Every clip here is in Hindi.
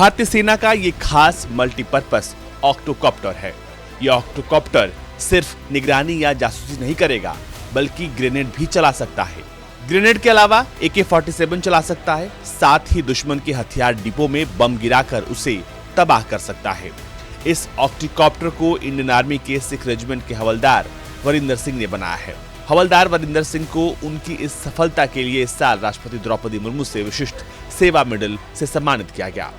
भारतीय सेना का ये खास मल्टीपर्पस ऑक्टोकॉप्टर है। ये ऑक्टोकॉप्टर सिर्फ निगरानी या जासूसी नहीं करेगा, बल्कि ग्रेनेड भी चला सकता है। ग्रेनेड के अलावा AK-47 चला सकता है, साथ ही दुश्मन के हथियार डिपो में बम गिराकर उसे तबाह कर सकता है। इस ऑक्टोकॉप्टर को इंडियन आर्मी के सिख रेजिमेंट के हवलदार वरिंदर सिंह ने बनाया है। हवलदार वरिंदर सिंह को उनकी इस सफलता के लिए इस साल राष्ट्रपति द्रौपदी मुर्मू से विशिष्ट सेवा मेडल से सम्मानित किया गया।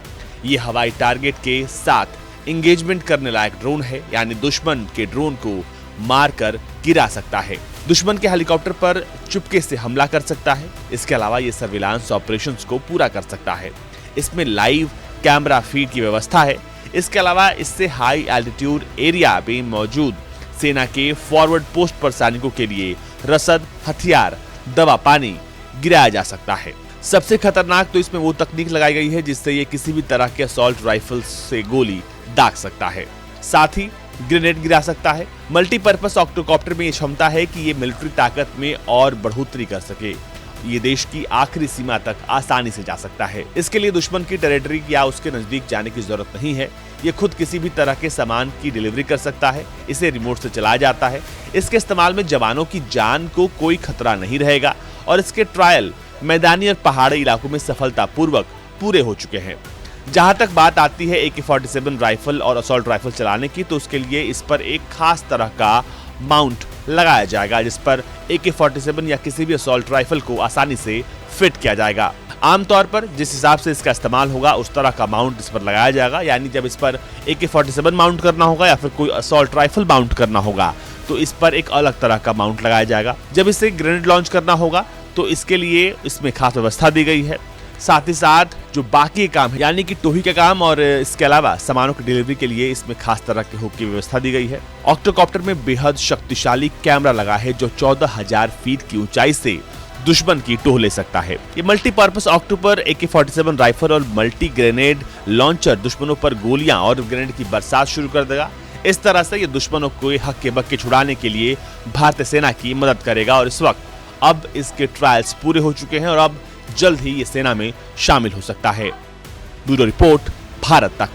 ये हवाई टारगेट के साथ एंगेजमेंट करने लायक ड्रोन है, यानी दुश्मन के ड्रोन को मारकर गिरा सकता है। दुश्मन के हेलीकॉप्टर पर चुपके से हमला कर सकता है। इसके अलावा ये सर्विलांस ऑपरेशंस को पूरा कर सकता है। इसमें लाइव कैमरा फीड की व्यवस्था है। इसके अलावा इससे हाई एल्टीट्यूड एरिया में मौजूद सेना के फॉरवर्ड पोस्ट पर सैनिकों के लिए रसद, हथियार, दवा, पानी गिराया जा सकता है। सबसे खतरनाक तो इसमें वो तकनीक लगाई गई है जिससे ये किसी भी तरह के असॉल्ट राइफल से गोली दाग सकता है, साथ ही ग्रेनेड गिरा सकता है। मल्टीपर्पस ऑक्टोकॉप्टर में ये क्षमता है कि ये मिलिट्री ताकत में और बढ़ोतरी कर सके। ये देश की आखिरी सीमा तक आसानी से जा सकता है। इसके लिए दुश्मन की टेरिटरी या उसके नजदीक जाने की जरूरत नहीं है। ये खुद किसी भी तरह के सामान की डिलीवरी कर सकता है। इसे रिमोट से चलाया जाता है। इसके इस्तेमाल में जवानों की जान को कोई खतरा नहीं रहेगा और इसके ट्रायल मैदानी और पहाड़ी इलाकों में सफलतापूर्वक पूरे हो चुके हैं। जहां तक बात आती है AK-47 राइफल और असॉल्ट राइफल चलाने की, तो उसके लिए इस पर एक खास तरह का माउंट लगाया जाएगा जिस पर AK-47 या किसी भी असॉल्ट राइफल को आसानी से फिट किया जाएगा। आमतौर पर जिस हिसाब से इसका इस्तेमाल होगा उस तरह का माउंट इस पर लगाया जाएगा, यानी जब इस पर AK-47 माउंट करना होगा या फिर कोई असॉल्ट राइफल माउंट करना होगा तो इस पर एक अलग तरह का माउंट लगाया जाएगा। जब इसे ग्रेनेड लॉन्च करना होगा तो इसके लिए इसमें खास व्यवस्था दी गई है। साथ ही साथ जो बाकी काम है, यानी कि टोही के काम और इसके अलावा सामानों की डिलीवरी के लिए इसमें खास तरह के हुक की व्यवस्था दी गई है। ऑक्टोकॉप्टर में बेहद शक्तिशाली कैमरा लगा है जो 14,000 फीट की ऊंचाई से दुश्मन की टोह ले सकता है। ये मल्टीपर्पस ऑक्टोपर AK-47 राइफल और मल्टी ग्रेनेड लॉन्चर दुश्मनों पर गोलियां और ग्रेनेड की बरसात शुरू कर देगा। इस तरह से ये दुश्मनों को हक्के बक्के छुड़ाने के लिए भारतीय सेना की मदद करेगा और इस वक्त अब इसके ट्रायल्स पूरे हो चुके हैं और अब जल्द ही ये सेना में शामिल हो सकता है। ब्यूरो रिपोर्ट, भारत तक।